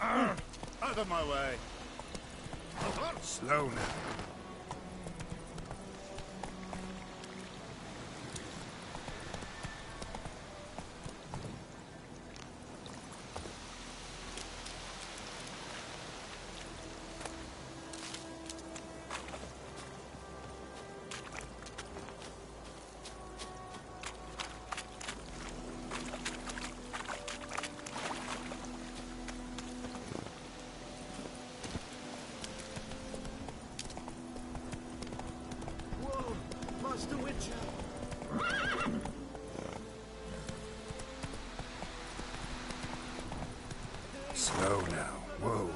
Out of my way. Slow now. Master Witcher! Slow now. Whoa.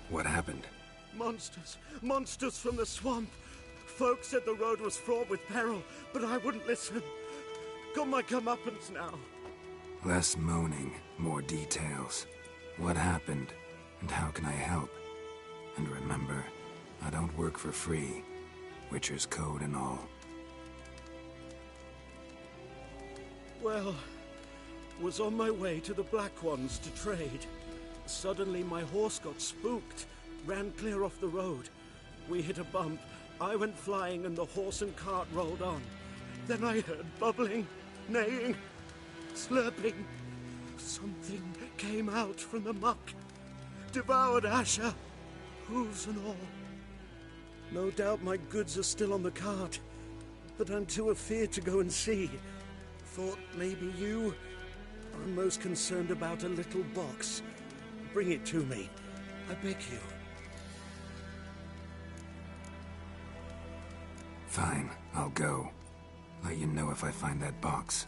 What happened? Monsters! Monsters from the swamp! Folks said the road was fraught with peril, but I wouldn't listen. Got my comeuppance now. Less moaning, more details. What happened, and how can I help? And remember, I don't work for free. Witcher's code and all. Well, was on my way to the Black Ones to trade. Suddenly my horse got spooked, ran clear off the road. We hit a bump, I went flying and the horse and cart rolled on. Then I heard bubbling, neighing, slurping. Something came out from the muck, devoured Asher, hooves and all. No doubt my goods are still on the cart, but I'm too afeard to go and see. Thought maybe you are most concerned about a little box. Bring it to me, I beg you. Fine, I'll go. Let you know if I find that box.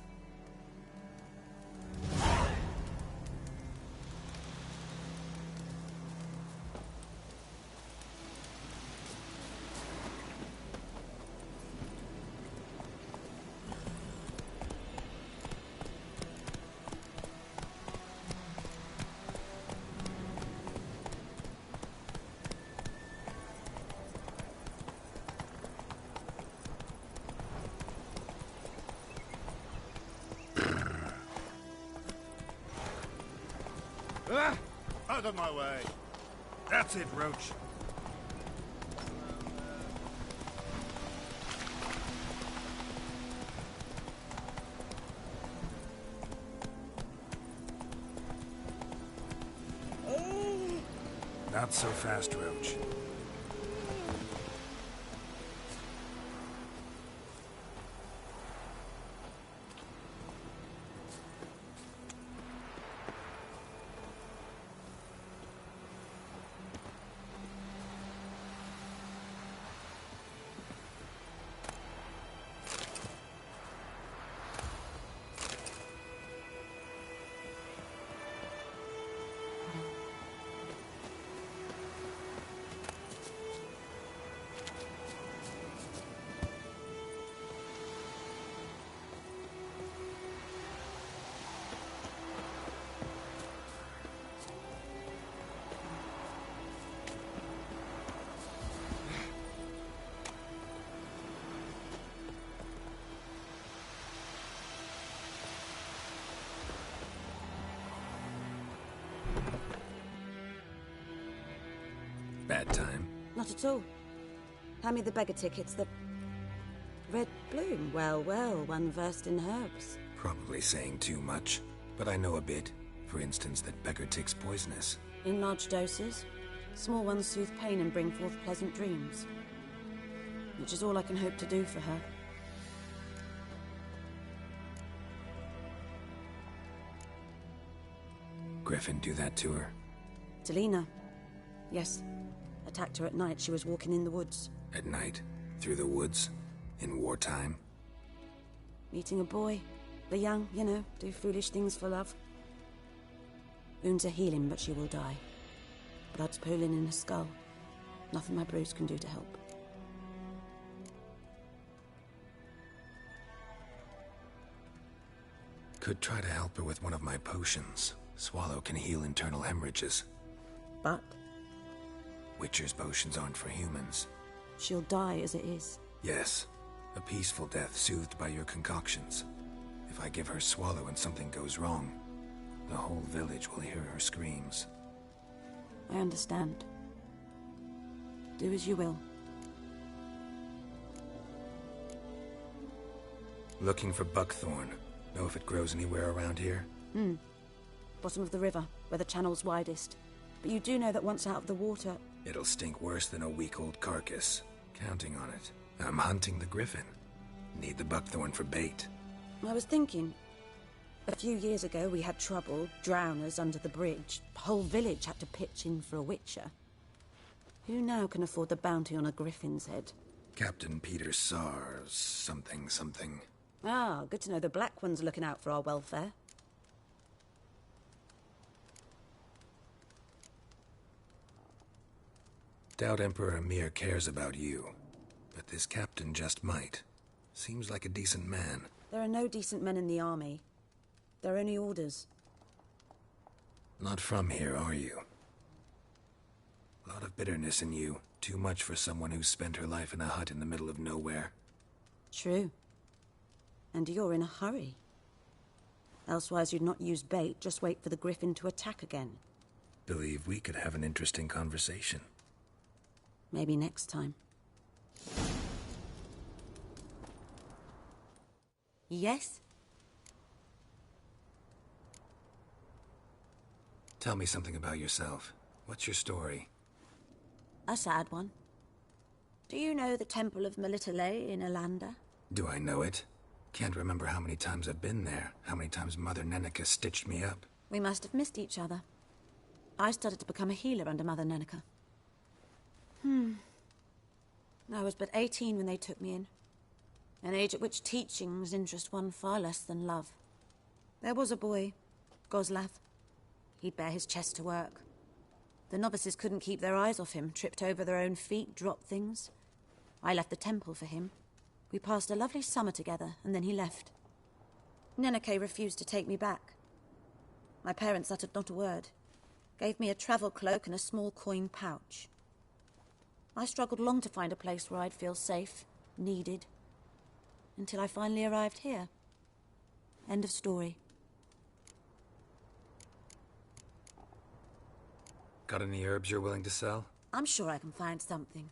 Out of my way. That's it, Roach. Not so fast, Roach. Bad time? Not at all. Hand me the beggar tickets, the... Red bloom. Well, well, one versed in herbs. Probably saying too much, but I know a bit. For instance, that beggar tick's poisonous. In large doses. Small ones soothe pain and bring forth pleasant dreams. Which is all I can hope to do for her. Griffin do that to her? Delina. Yes. Attacked her at night. She was walking in the woods. At night? Through the woods? In wartime? Meeting a boy. The young, you know, do foolish things for love. Wounds are healing, but she will die. Blood's pooling in her skull. Nothing my brews can do to help. Could try to help her with one of my potions. Swallow can heal internal hemorrhages. But Witcher's potions aren't for humans. She'll die as it is. Yes, a peaceful death soothed by your concoctions. If I give her swallow and something goes wrong, the whole village will hear her screams. I understand. Do as you will. Looking for buckthorn. Know if it grows anywhere around here? Bottom of the river, where the channel's widest. But you do know that once out of the water... It'll stink worse than a week-old carcass. Counting on it. I'm hunting the griffin. Need the buckthorn for bait. I was thinking... A few years ago we had trouble, drowners under the bridge. The whole village had to pitch in for a witcher. Who now can afford the bounty on a griffin's head? Captain Peter Sars, something. Ah, good to know the Black One's looking out for our welfare. Doubt Emperor Emir cares about you, but this captain just might. Seems like a decent man. There are no decent men in the army. There are only orders. Not from here, are you? A lot of bitterness in you. Too much for someone who's spent her life in a hut in the middle of nowhere. True. And you're in a hurry. Elsewise you'd not use bait, just wait for the griffin to attack again. Believe we could have an interesting conversation. Maybe next time. Yes? Tell me something about yourself. What's your story? A sad one. Do you know the Temple of Melitele in Alanda? Do I know it? Can't remember how many times I've been there, how many times Mother Neneka stitched me up. We must have missed each other. I started to become a healer under Mother Neneka. I was but 18 when they took me in. An age at which teachings interest one far less than love. There was a boy, Goslav. He'd bare his chest to work. The novices couldn't keep their eyes off him, tripped over their own feet, dropped things. I left the temple for him. We passed a lovely summer together, and then he left. Neneke refused to take me back. My parents uttered not a word. Gave me a travel cloak and a small coin pouch. I struggled long to find a place where I'd feel safe, needed, until I finally arrived here. End of story. Got any herbs you're willing to sell? I'm sure I can find something.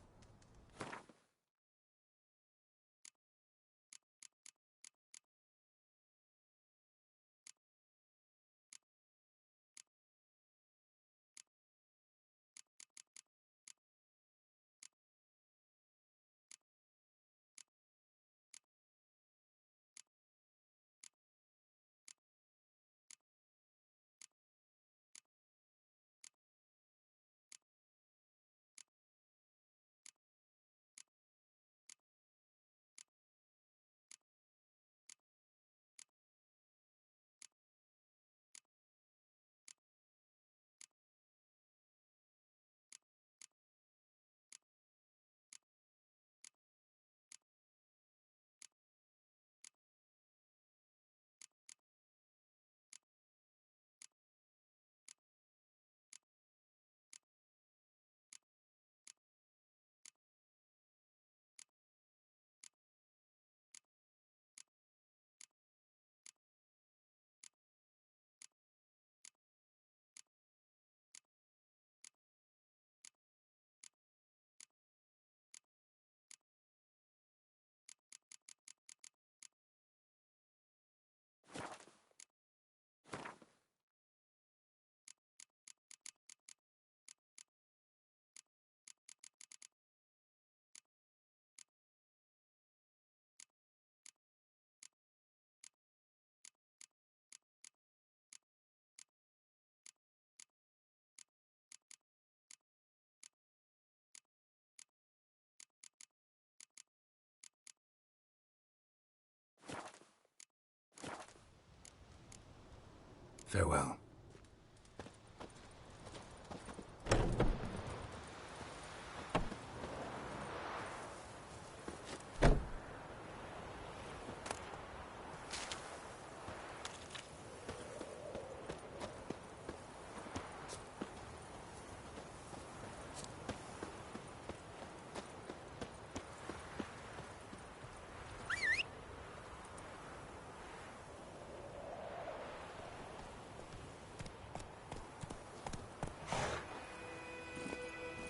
Farewell.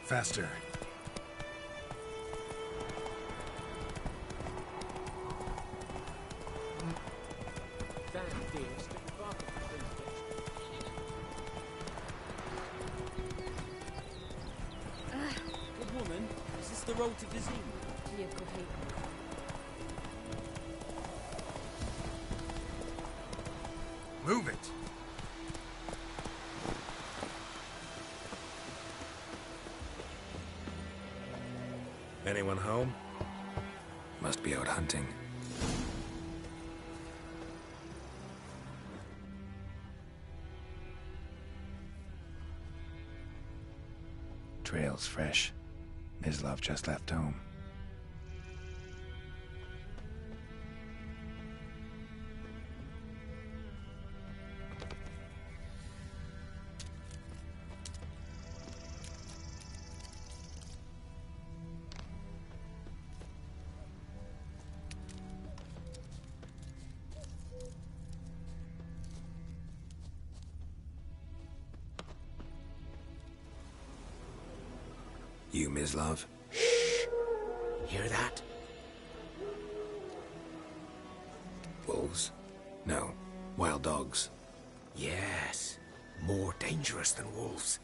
Faster. Good woman, is this the road to Vizim? Move it! Anyone home? Must be out hunting. Trail's fresh. Mislav just left home. You, Mislav? Shh! Hear that? Wolves? No. Wild dogs. Yes. More dangerous than wolves.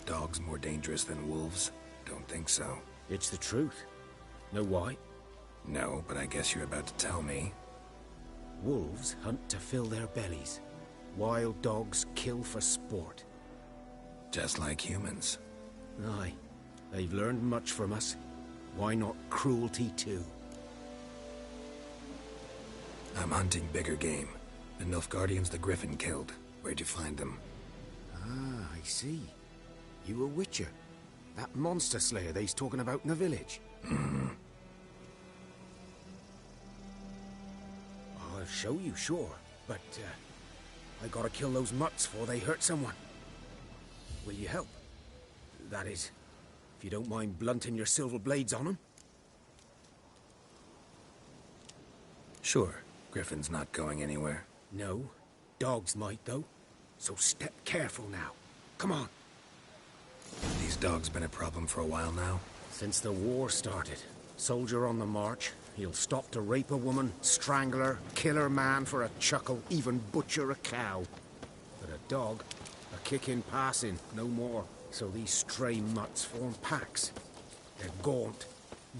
Dogs more dangerous than wolves? Don't think so. It's the truth. Know why? No, but I guess you're about to tell me. Wolves hunt to fill their bellies. Wild dogs kill for sport. Just like humans. Aye. They've learned much from us. Why not cruelty too? I'm hunting bigger game. The Nilfgaardians the Griffin killed. Where'd you find them? Ah, I see. You a witcher. That monster slayer they's talking about in the village. Mm-hmm. I'll show you, sure. But, I gotta kill those mutts before they hurt someone. Will you help? That is, if you don't mind blunting your silver blades on them. Sure. Griffin's not going anywhere. No. Dogs might, though. So step careful now. Come on. These dogs been a problem for a while now? Since the war started. Soldier on the march. He'll stop to rape a woman, strangle her, kill her man for a chuckle, even butcher a cow. But a dog, a kick in passing, no more. So these stray mutts form packs. They're gaunt,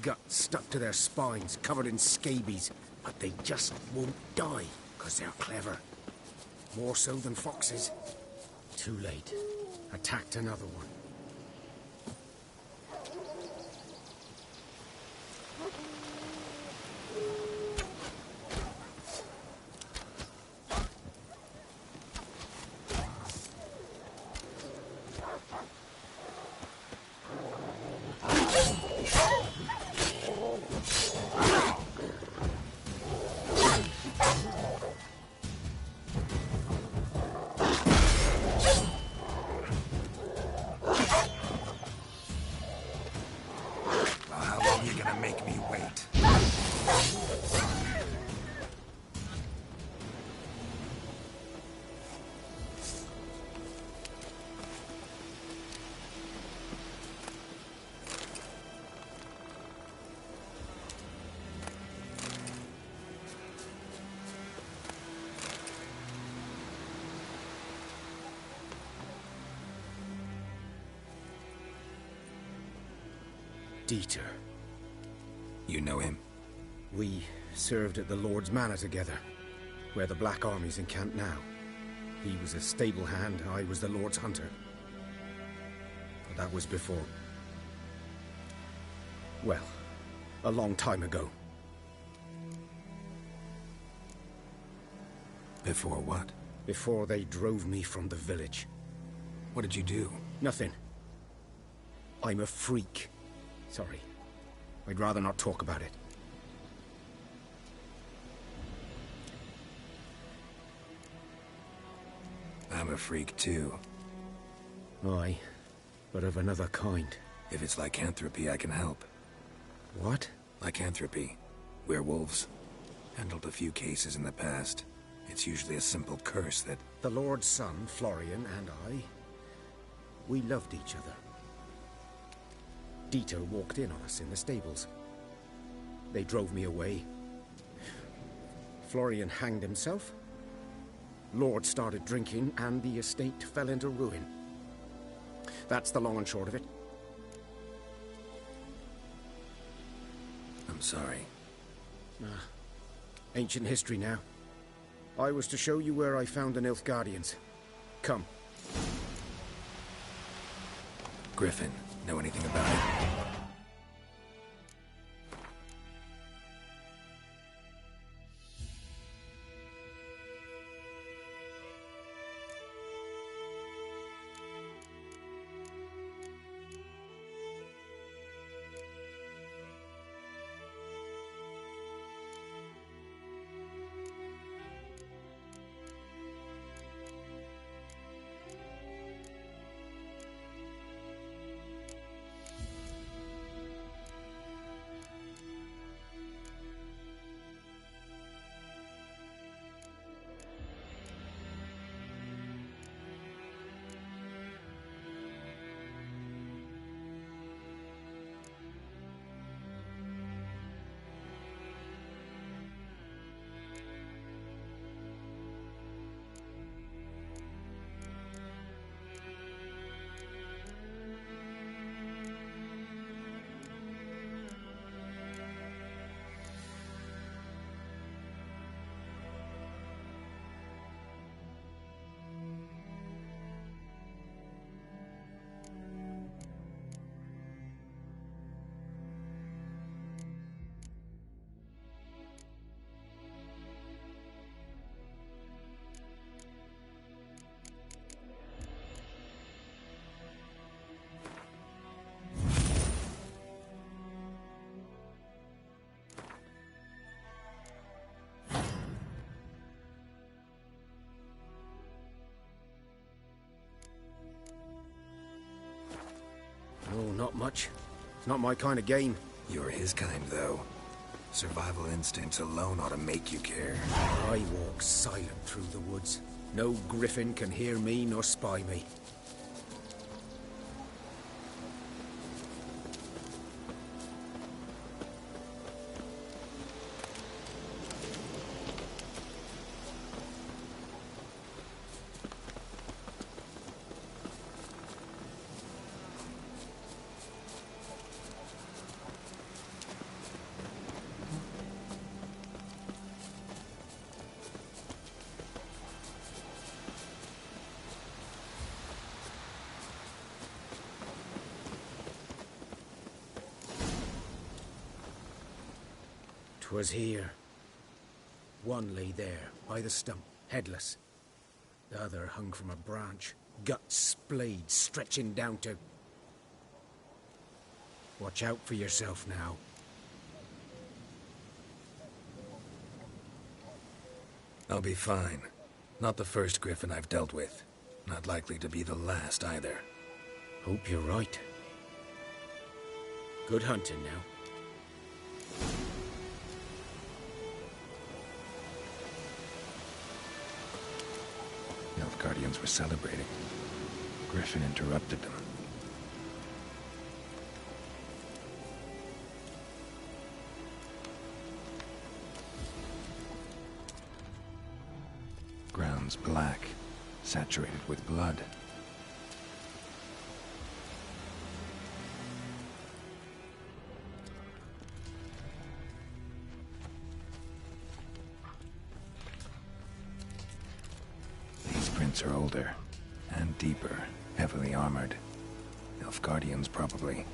guts stuck to their spines, covered in scabies. But they just won't die, 'cause they're clever. More so than foxes. Too late. Attacked another one. Dieter. You know him? We served at the Lord's Manor together, where the Black Army's encamped now. He was a stable hand, I was the Lord's hunter. But that was before. Well, a long time ago. Before what? Before they drove me from the village. What did you do? Nothing. I'm a freak. Sorry. I'd rather not talk about it. I'm a freak too. Aye, but of another kind. If it's lycanthropy, I can help. What? Lycanthropy. Werewolves. Handled a few cases in the past. It's usually a simple curse that... The Lord's son, Florian, and I, we loved each other. Dieter walked in on us in the stables. They drove me away. Florian hanged himself. Lord started drinking, and the estate fell into ruin. That's the long and short of it. I'm sorry. Ancient history now. I was to show you where I found the Nilfgaardians. Come. Griffin, know anything about it? Oh, not much. It's not my kind of game. You're his kind, though. Survival instincts alone ought to make you care. I walk silent through the woods. No griffin can hear me nor spy me. Was here. One lay there, by the stump, headless. The other hung from a branch, guts splayed, stretching down to... Watch out for yourself now. I'll be fine. Not the first griffin I've dealt with. Not likely to be the last, either. Hope you're right. Good hunting now. Guardians were celebrating. Griffin interrupted them. Ground's black, saturated with blood. Are older and deeper, heavily armored. Nilfgaardians, probably.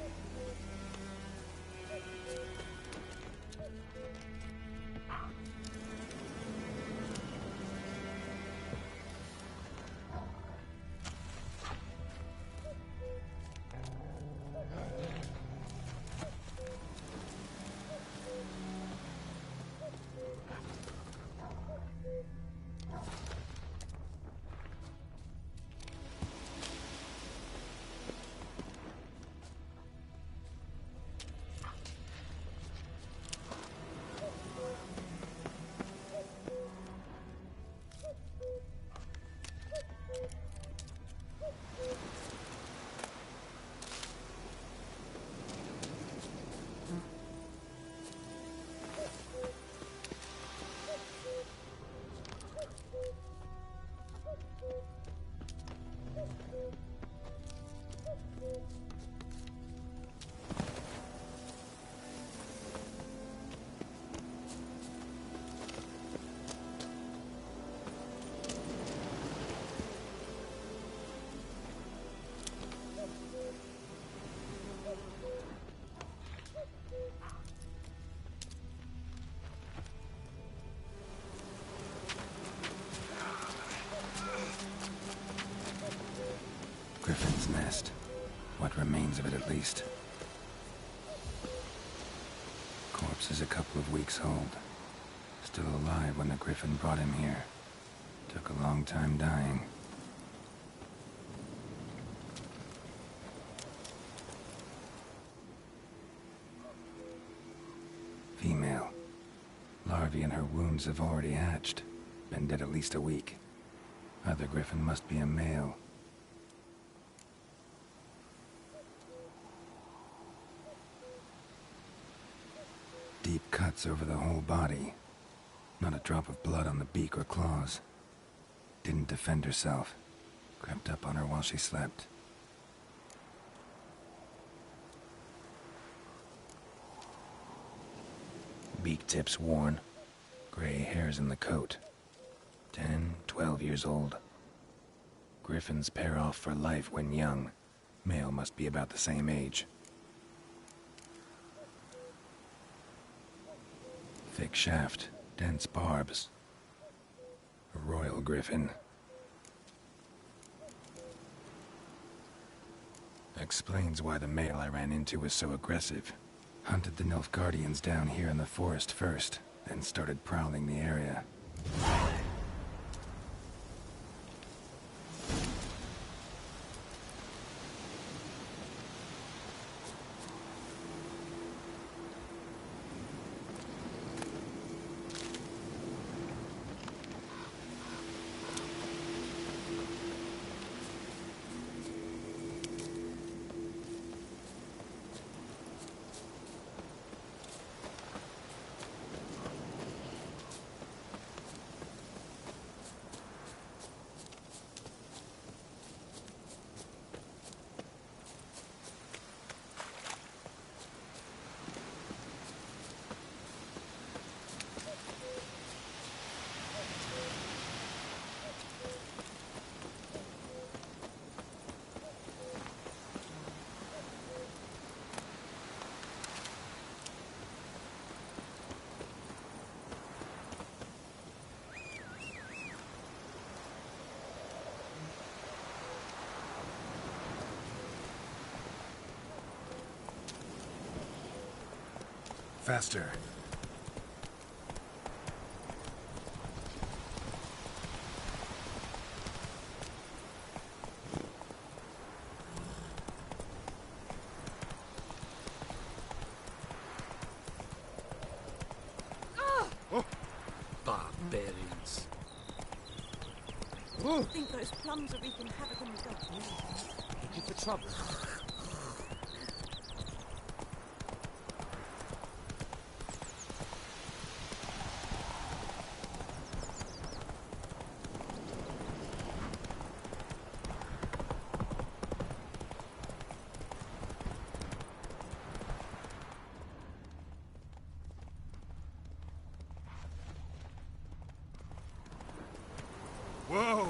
Griffin's nest. What remains of it, at least. Corpse is a couple of weeks old. Still alive when the Griffin brought him here. Took a long time dying. Female. Larvae in her wounds have already hatched. Been dead at least a week. Other Griffin must be a male. Deep cuts over the whole body. Not a drop of blood on the beak or claws. Didn't defend herself. Crept up on her while she slept. Beak tips worn. Gray hairs in the coat. 10, 12 years old. Griffins pair off for life when young. Male must be about the same age. Thick shaft, dense barbs. A royal griffin. Explains why the male I ran into was so aggressive. Hunted the Nilfgaardians down here in the forest first, then started prowling the area. Faster. Oh, barbarians. I think those plums are wreaking havoc on the gut. Looking for trouble. Whoa!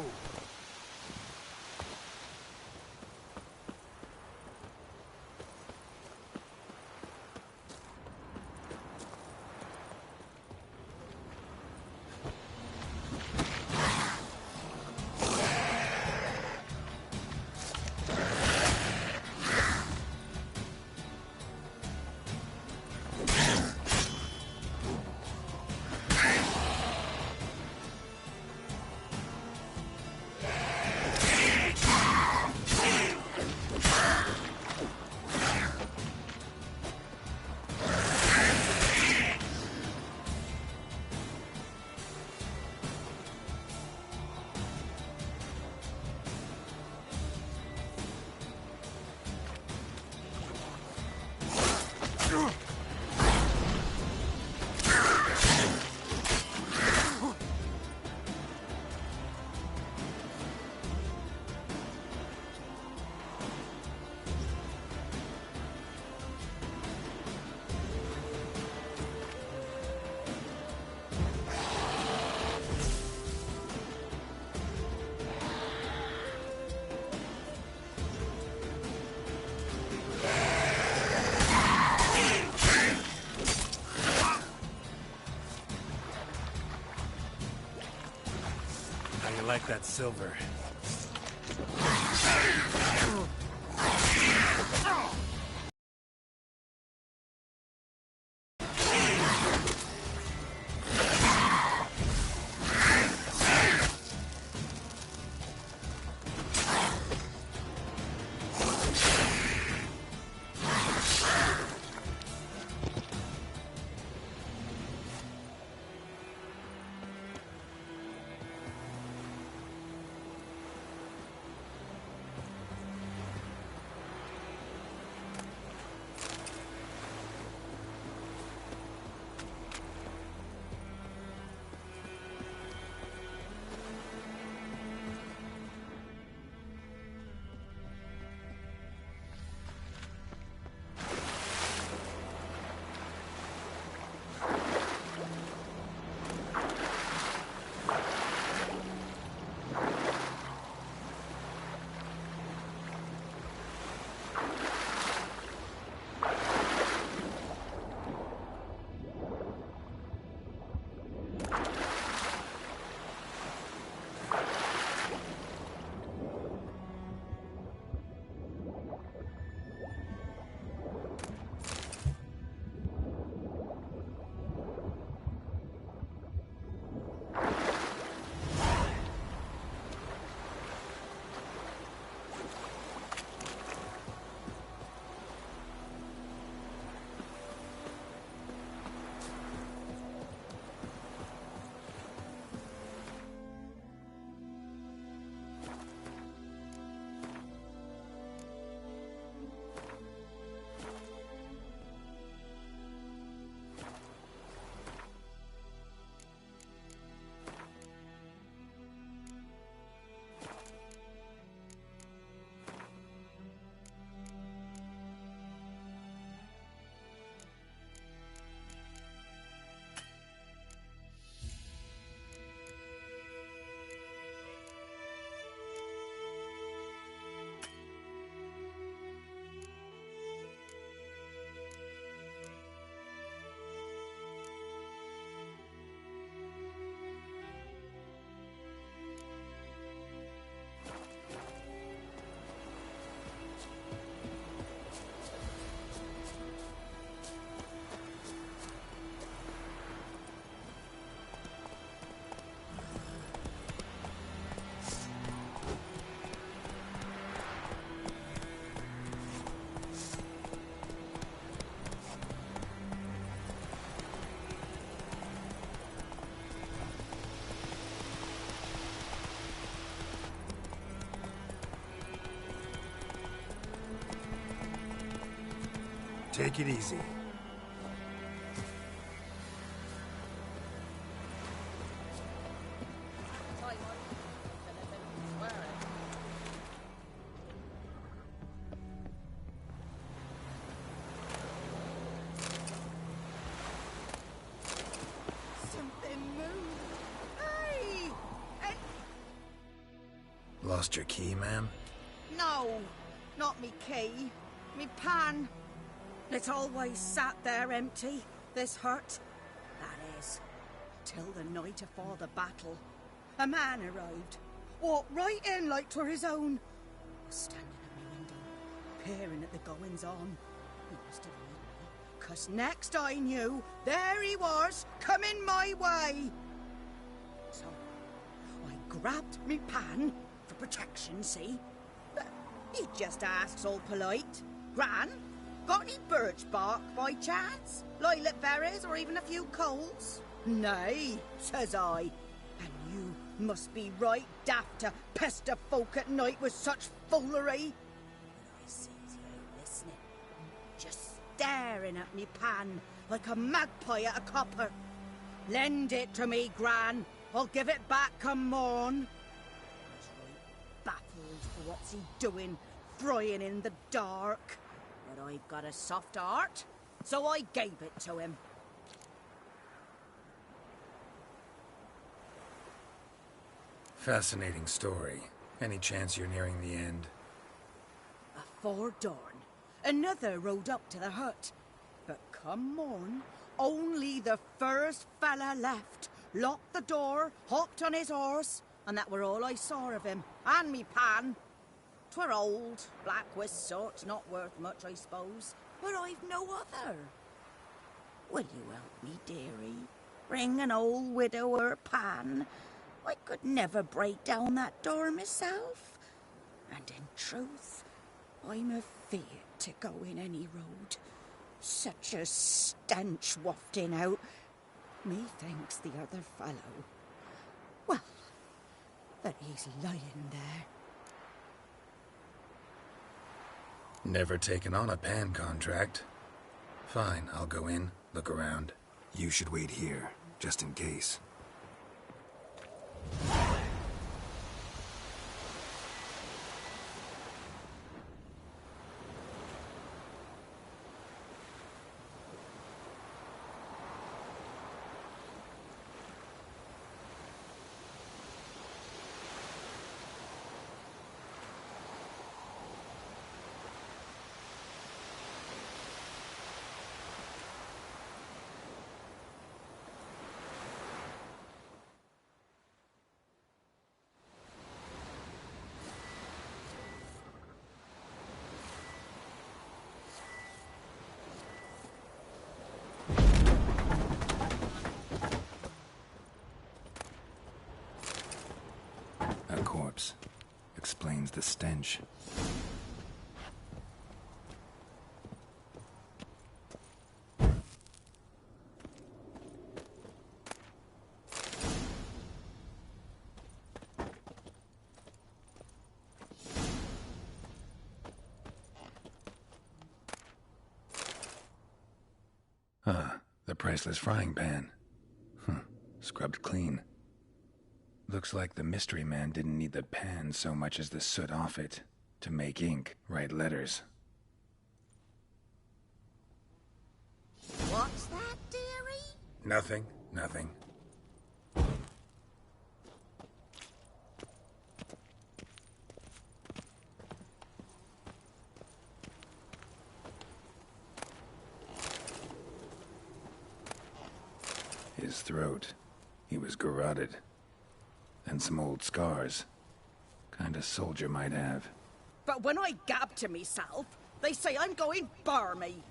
How you like that silver? Take it easy. Lost your key, ma'am? No, not me key. Me pan. It's always sat there empty, this hut. That is, till the night afore the battle. A man arrived, walked right in like 'twere his own. Was standing at my window, peering at the goings-on. He must have known me, 'cause next I knew, there he was, coming my way. So, I grabbed me pan, for protection, see? But he just asks all polite, Gran, got any birch bark by chance? Lilac berries or even a few coals? Nay, says I, and you must be right daft to pester folk at night with such foolery. And I sees you listening, just staring at me pan like a magpie at a copper. Lend it to me, Gran. I'll give it back come morn. I was right baffled for what's he doing, frying in the dark. But I've got a soft heart, so I gave it to him. Fascinating story. Any chance you're nearing the end? Afore dawn, another rode up to the hut. But come morn, only the first fella left, locked the door, hopped on his horse, and that were all I saw of him, and me pan. 'Twere old, black with soot, not worth much, I suppose, but I've no other. Will you help me, dearie? Bring an old widower pan. I could never break down that door myself, and in truth, I'm afeard to go in any road. Such a stench wafting out. Methinks the other fellow, well, that he's lying there. Never taken on a pan contract. Fine, I'll go in, look around. You should wait here, just in case. A corpse. Explains the stench. Ah, the priceless frying pan. Scrubbed clean. Looks like the mystery man didn't need the pan so much as the soot off it to make ink, write letters. What's that, dearie? Nothing. His throat. He was garroted. And some old scars. Kind a soldier might have. But when I gab to myself, they say I'm going barmy.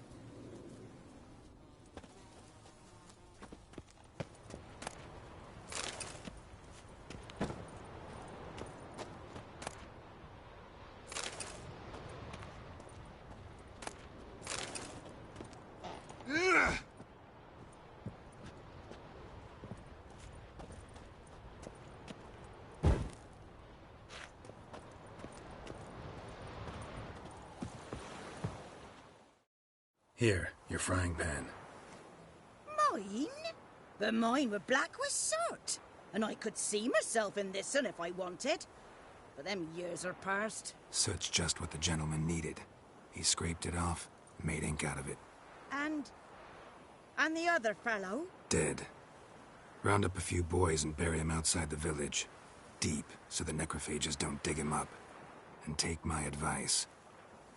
Here, your frying pan. Mine? But mine were black with soot, and I could see myself in this one if I wanted. But them years are past. Soot's just what the gentleman needed. He scraped it off, made ink out of it. And the other fellow? Dead. Round up a few boys and bury him outside the village. Deep, so the necrophages don't dig him up. And take my advice.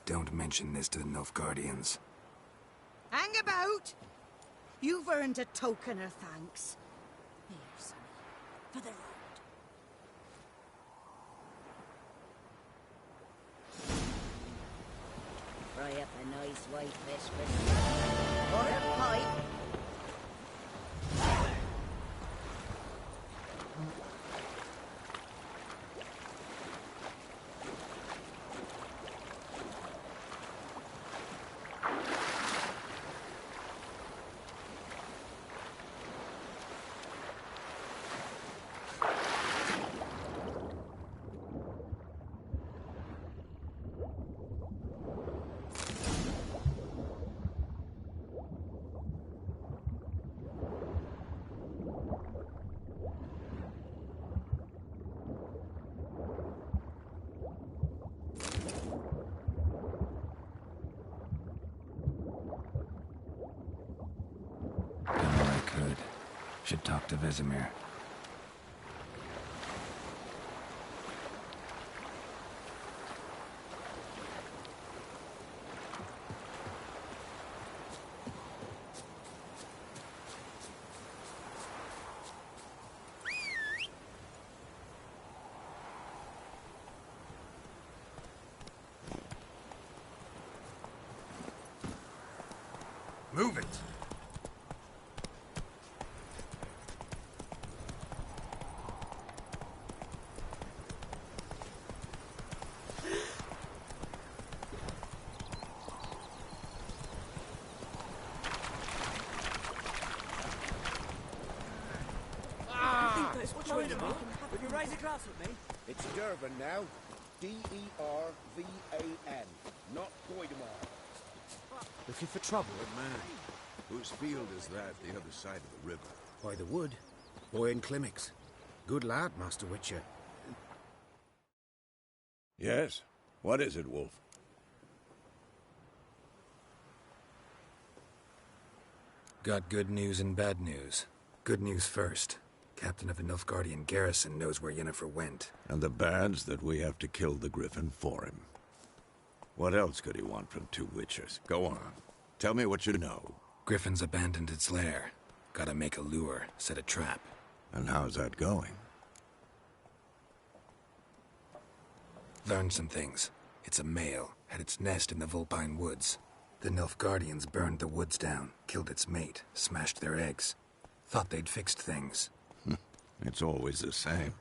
Don't mention this to the Nilfgaardians. Hang about! You've earned a token of thanks. Here, sonny, for the road. Fry up a nice white fish for me. Or a pipe. Should talk to Vesemir. Move it! Would you raise a glass with me? It's Durban now. D-E-R-V-A-N. Not Goidemar. Looking for trouble? Good man. Whose field is that, the other side of the river? By the wood. Boy in Climmix. Good lad, Master Witcher. Yes? What is it, Wolf? Got good news and bad news. Good news first. Captain of a Nilfgaardian garrison knows where Yennefer went. And the bad's that we have to kill the Griffin for him. What else could he want from two Witchers? Go on. Tell me what you know. Griffin's abandoned its lair. Gotta make a lure, set a trap. And how's that going? Learned some things. It's a male, had its nest in the Vulpine Woods. The Nilfgaardians burned the woods down, killed its mate, smashed their eggs. Thought they'd fixed things. It's always the same.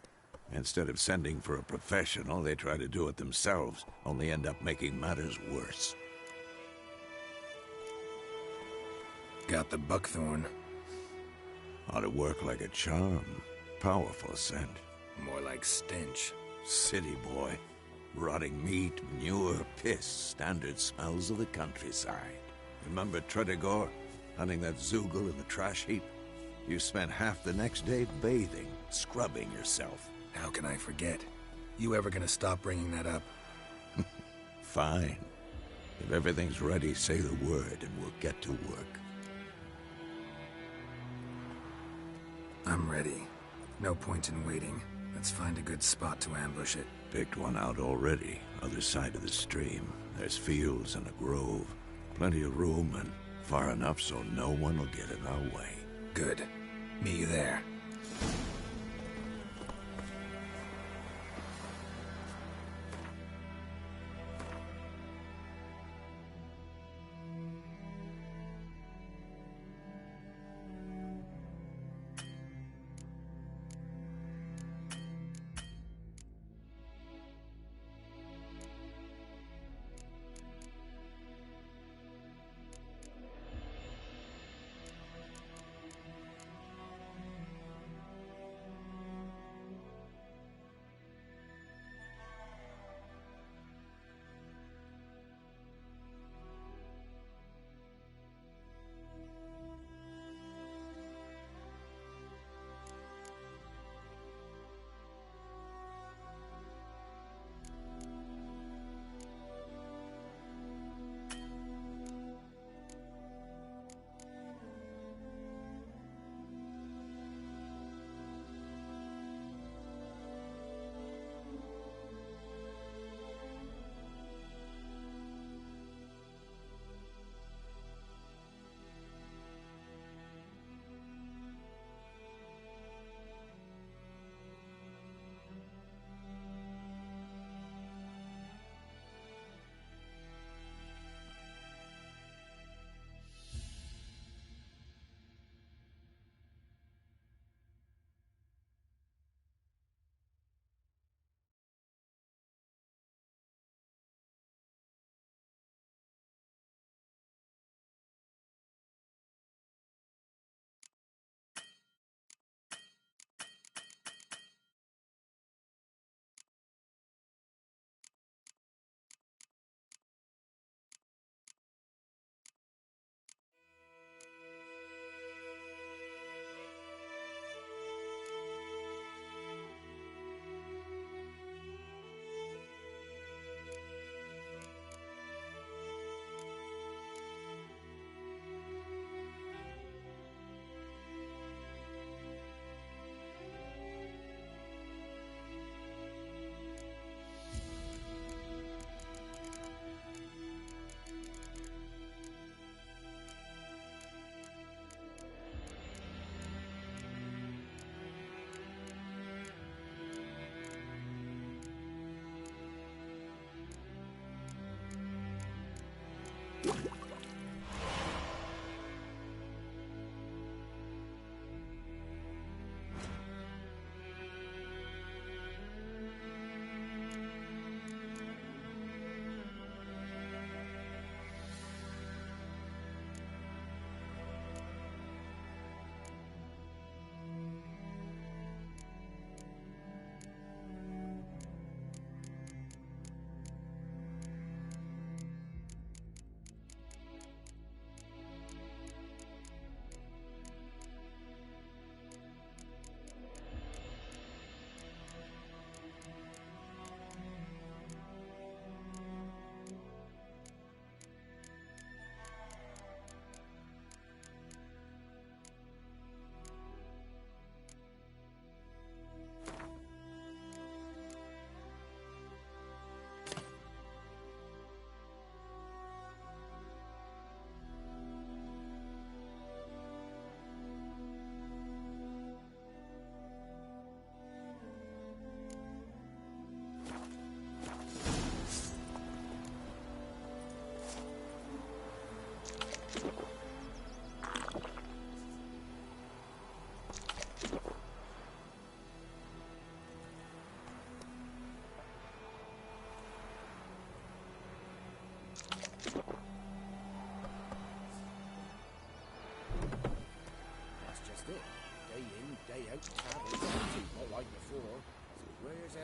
Instead of sending for a professional, they try to do it themselves, only end up making matters worse. Got the buckthorn. Ought to work like a charm. Powerful scent. More like stench. City boy. Rotting meat, manure, piss, standard smells of the countryside. Remember Tredegor? Hunting that Zoogle in the trash heap? You spent half the next day bathing, scrubbing yourself. How can I forget? You ever gonna stop bringing that up? Fine. If everything's ready, say the word and we'll get to work. I'm ready. No point in waiting. Let's find a good spot to ambush it. Picked one out already, other side of the stream. There's fields and a grove. Plenty of room and far enough so no one will get in our way. Good. Meet you there.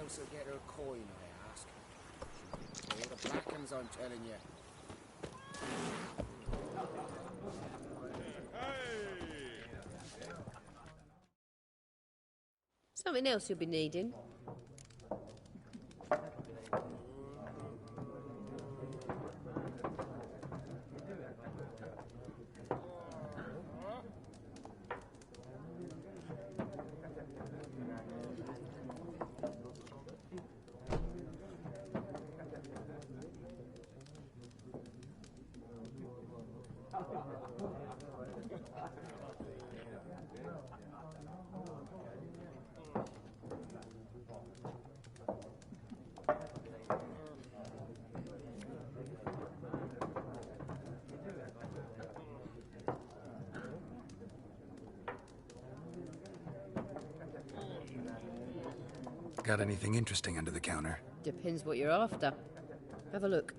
else will get her coin, I ask? All the black uns, I'm telling you. Something else you'll be needing. Got anything interesting under the counter? Depends what you're after. Have a look.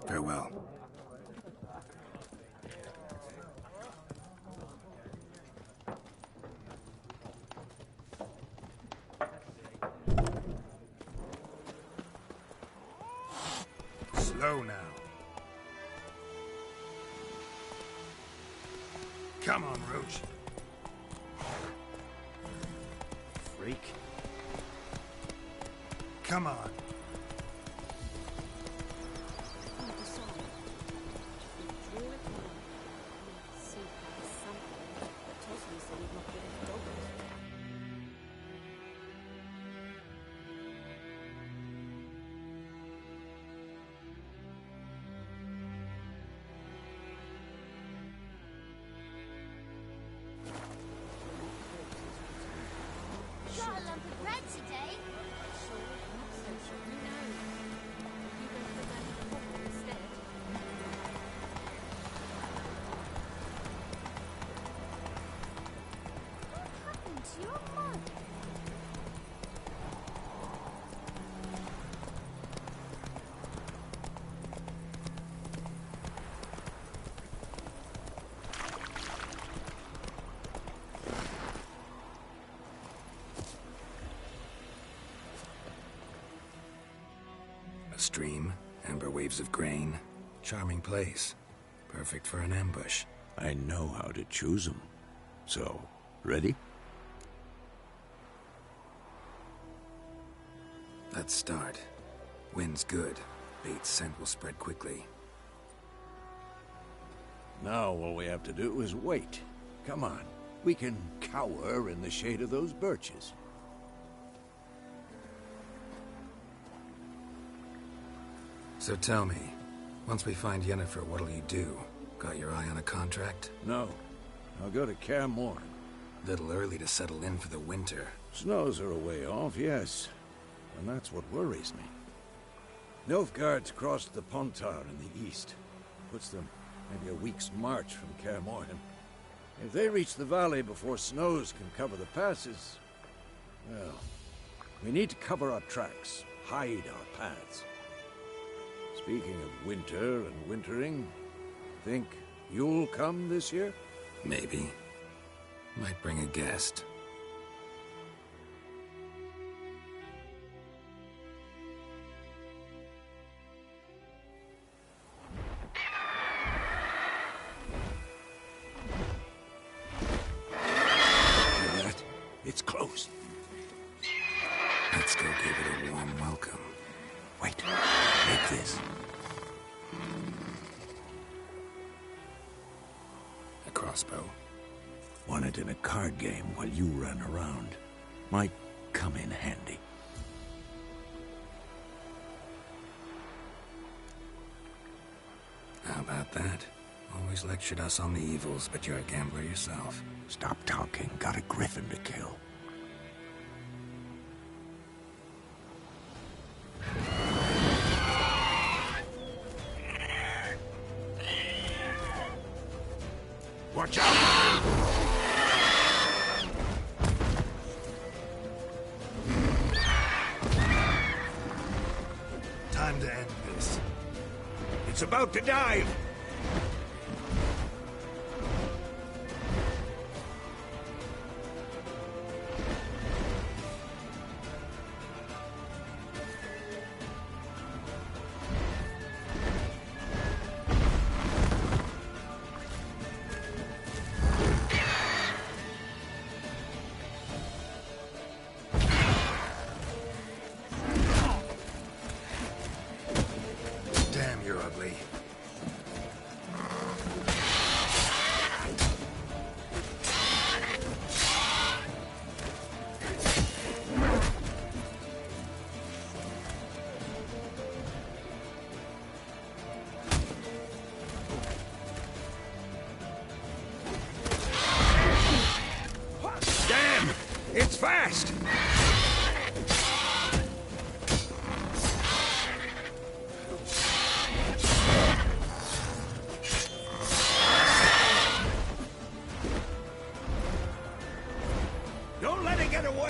Farewell. Slow now. Come on, Roach. Freak. Come on. Got a lump of bread today. What happened to your mug? A stream, amber waves of grain. Charming place. Perfect for an ambush. I know how to choose them. So, ready? Let's start. Wind's good. Bait's scent will spread quickly. Now all we have to do is wait. Come on. We can cower in the shade of those birches. So tell me, once we find Yennefer, what'll you do? Got your eye on a contract? No. I'll go to Kaer Morhen. Little early to settle in for the winter. Snows are a way off, yes. And that's what worries me. Nilfgaard's crossed the Pontar in the east. Puts them maybe a week's march from Kaer Morhen. If they reach the valley before snows can cover the passes, well, we need to cover our tracks, hide our paths. Speaking of winter and wintering, think you'll come this year? Maybe. Might bring a guest. Hear that? It's close. Let's go give it a warm welcome. Wait, take this. A crossbow. Won it in a card game while you ran around. Might come in handy. How about that? Always lectured us on the evils, but you're a gambler yourself. Stop talking. Got a griffin to kill. Watch out! Time to end this. It's about to dive! Damn, you're ugly. Damn! It's fast! Don't let it get away!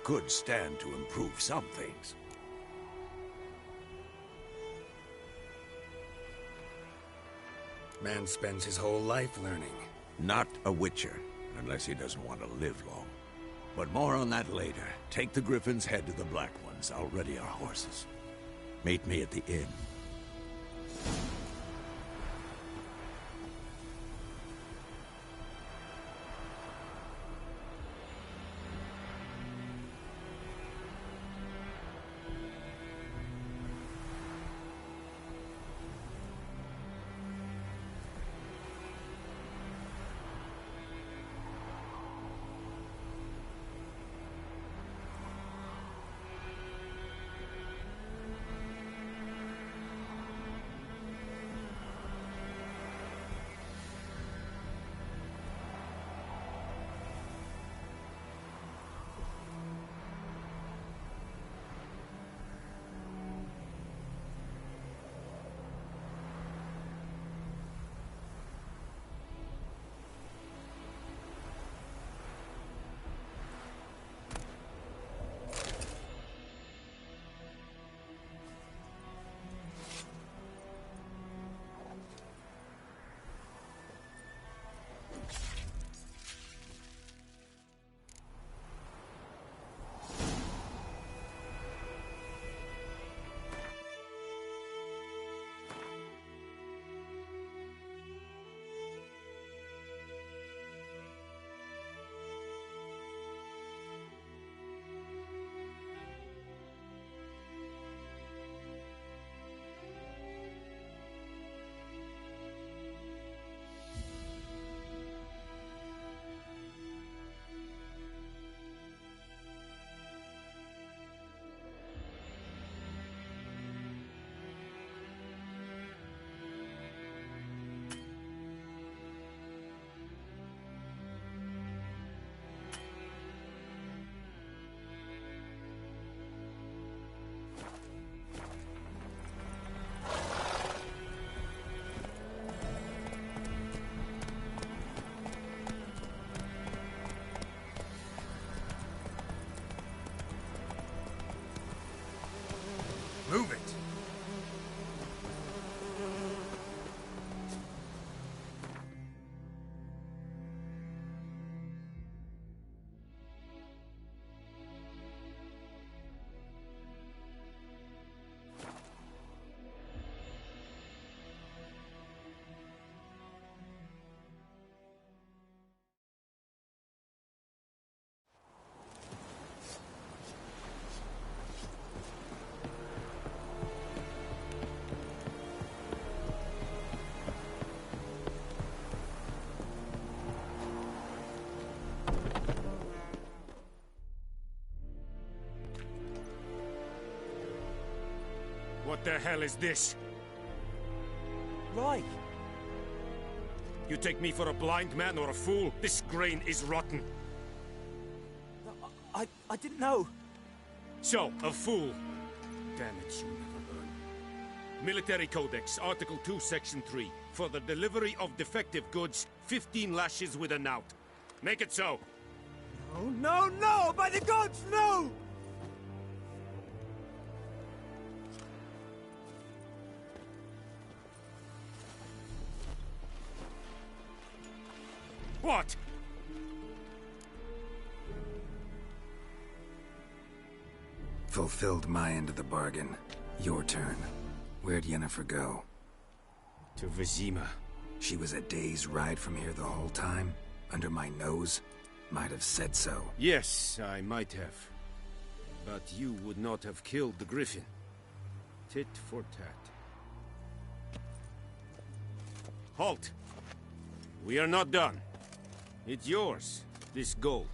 could stand to improve some things. Man spends his whole life learning. Not a witcher, unless he doesn't want to live long. But more on that later. Take the Griffin's head to the Black Ones. I'll ready our horses. Meet me at the inn. Move it! What the hell is this? Right. You take me for a blind man or a fool? This grain is rotten. I didn't know. So, a fool. Damn it, you never learn. Military Codex, Article 2, Section 3. For the delivery of defective goods, 15 lashes with a knout. Make it so. No, no, no! By the gods, no! What? Fulfilled my end of the bargain. Your turn. Where'd Yennefer go? To Vizima. She was a day's ride from here the whole time? Under my nose? Might have said so. Yes, I might have. But you would not have killed the Griffin. Tit for tat. Halt! We are not done. It's yours, this gold.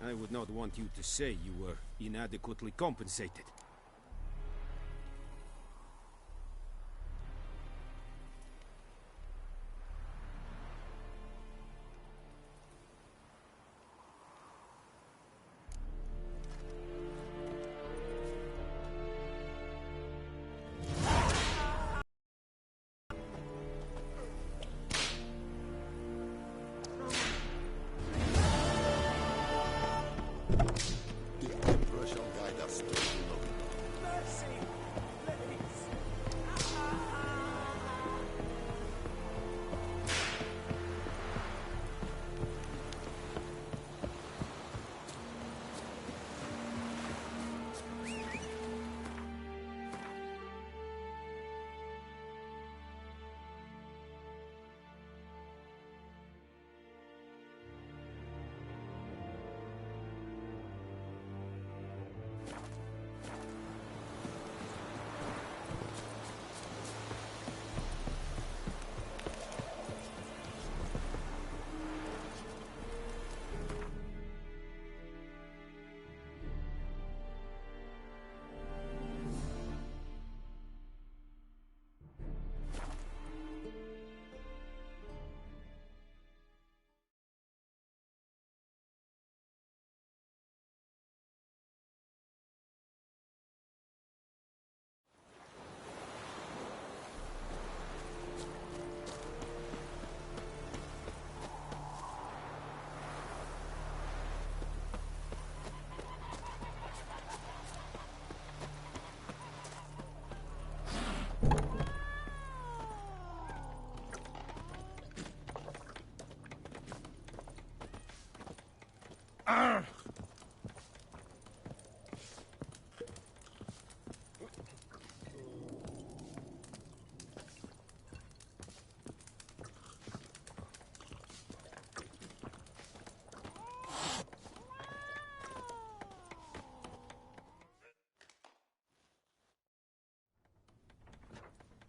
I would not want you to say you were inadequately compensated.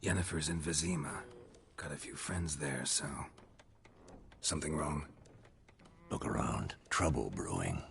Yennefer's in Vizima. Got a few friends there, so... Something wrong? Look around. Trouble brewing.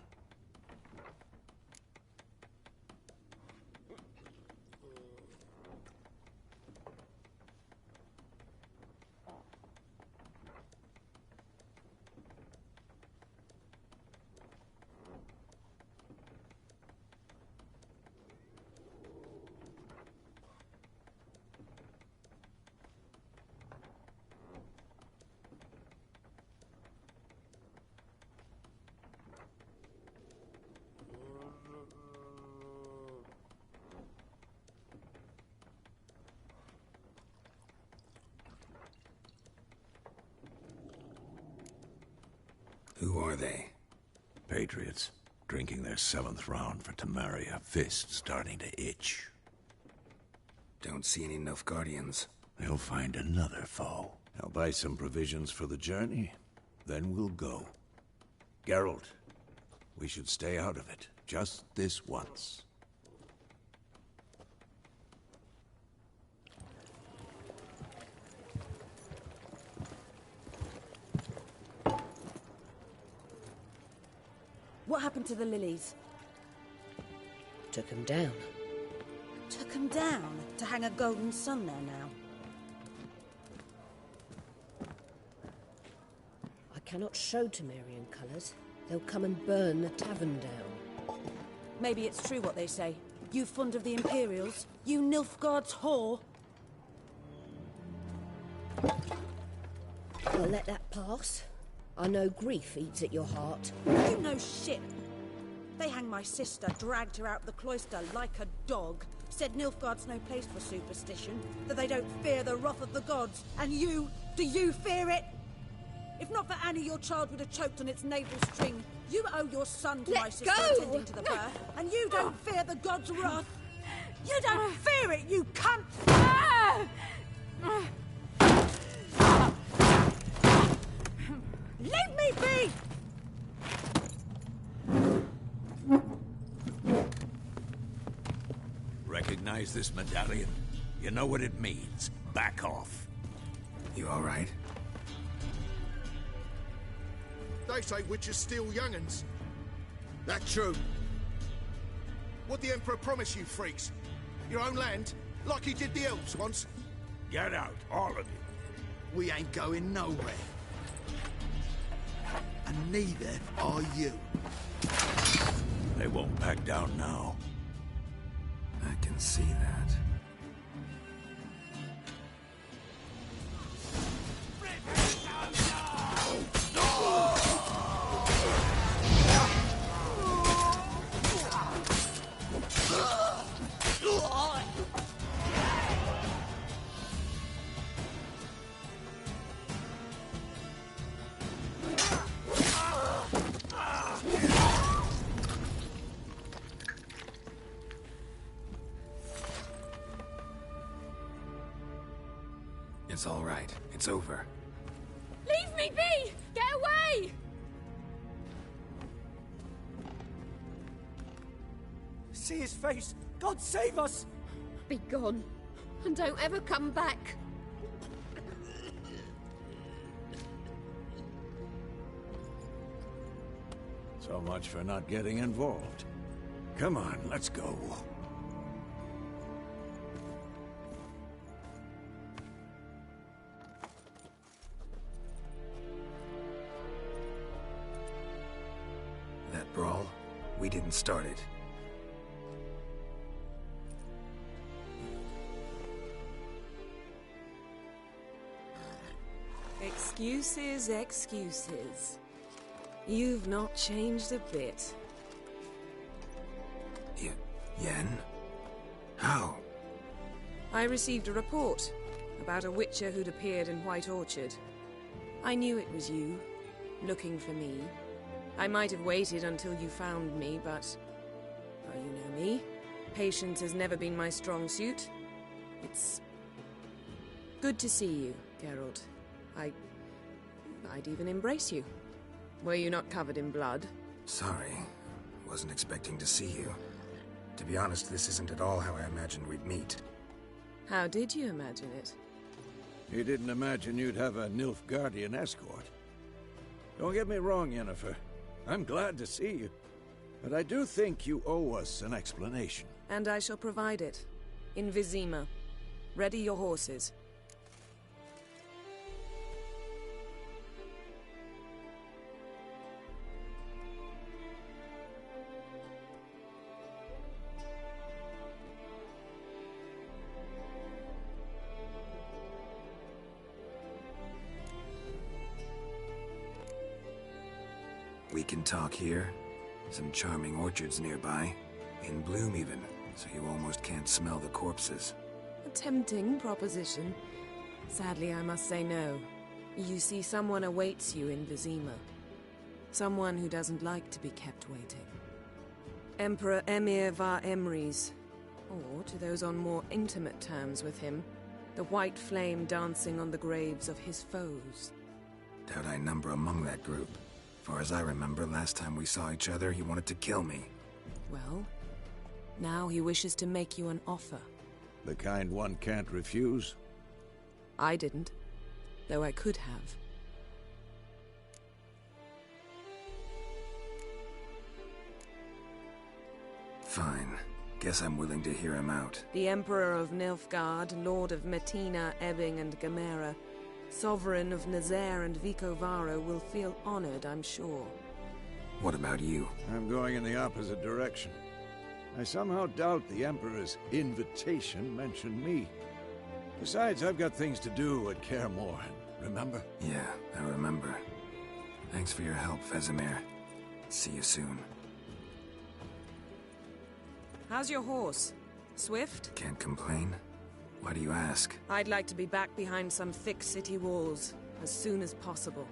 Who are they? Patriots. Drinking their 7th round for Tamaria. Fist starting to itch. Don't see any Nilfgaardians. They'll find another foe. I'll buy some provisions for the journey. Then we'll go. Geralt, we should stay out of it. Just this once. What happened to the lilies? Took him down. Took them down to hang a golden sun there now. I cannot show Temerian colours. They'll come and burn the tavern down. Maybe it's true what they say. You fond of the Imperials? You Nilfgaard's whore? I'll let that pass. I know grief eats at your heart. You know shit. They hanged my sister, dragged her out the cloister like a dog. Said Nilfgaard's no place for superstition, that they don't fear the wrath of the gods. And you, do you fear it? If not for Annie, your child would have choked on its navel string. You owe your son to my sister attending to the birth, and you don't fear the gods' wrath. You don't fear it, you cunt! Leave me be! Recognize this medallion? You know what it means. Back off. You all right? They say witches steal young'uns. That true? What the Emperor promise you, freaks? Your own land? Like he did the elves once? Get out, all of you. We ain't going nowhere. And neither are you. They won't back down now. I can see that. It's all right. It's over. Leave me be! Get away! See his face! God save us! Be gone, and don't ever come back. So much for not getting involved. Come on, let's go. That brawl, we didn't start it. Excuses, excuses. You've not changed a bit. Yen? How? I received a report about a witcher who'd appeared in White Orchard. I knew it was you, looking for me. I might have waited until you found me, but... well, you know me. Patience has never been my strong suit. It's... good to see you, Geralt. I'd even embrace you. Were you not covered in blood? Sorry. Wasn't expecting to see you. To be honest, this isn't at all how I imagined we'd meet. How did you imagine it? You didn't imagine you'd have a Nilfgaardian escort. Don't get me wrong, Yennefer. I'm glad to see you. But I do think you owe us an explanation. And I shall provide it. In Vizima. Ready your horses. We can talk here. Some charming orchards nearby. In bloom even, so you almost can't smell the corpses. A tempting proposition. Sadly, I must say no. You see, someone awaits you in Vizima. Someone who doesn't like to be kept waiting. Emperor Emir var Emrys. Or, to those on more intimate terms with him, the white flame dancing on the graves of his foes. Doubt I number among that group. Far as I remember, last time we saw each other, he wanted to kill me. Well, now he wishes to make you an offer. The kind one can't refuse? I didn't, though I could have. Fine. Guess I'm willing to hear him out. The Emperor of Nilfgaard, Lord of Metina, Ebbing and Gamera, Sovereign of Nazaire and Vicovaro will feel honored, I'm sure. What about you? I'm going in the opposite direction. I somehow doubt the Emperor's invitation mentioned me. Besides, I've got things to do at Kaer Morhen, remember? Yeah, I remember. Thanks for your help, Vesemir. See you soon. How's your horse? Swift? Can't complain. Why do you ask? I'd like to be back behind some thick city walls as soon as possible.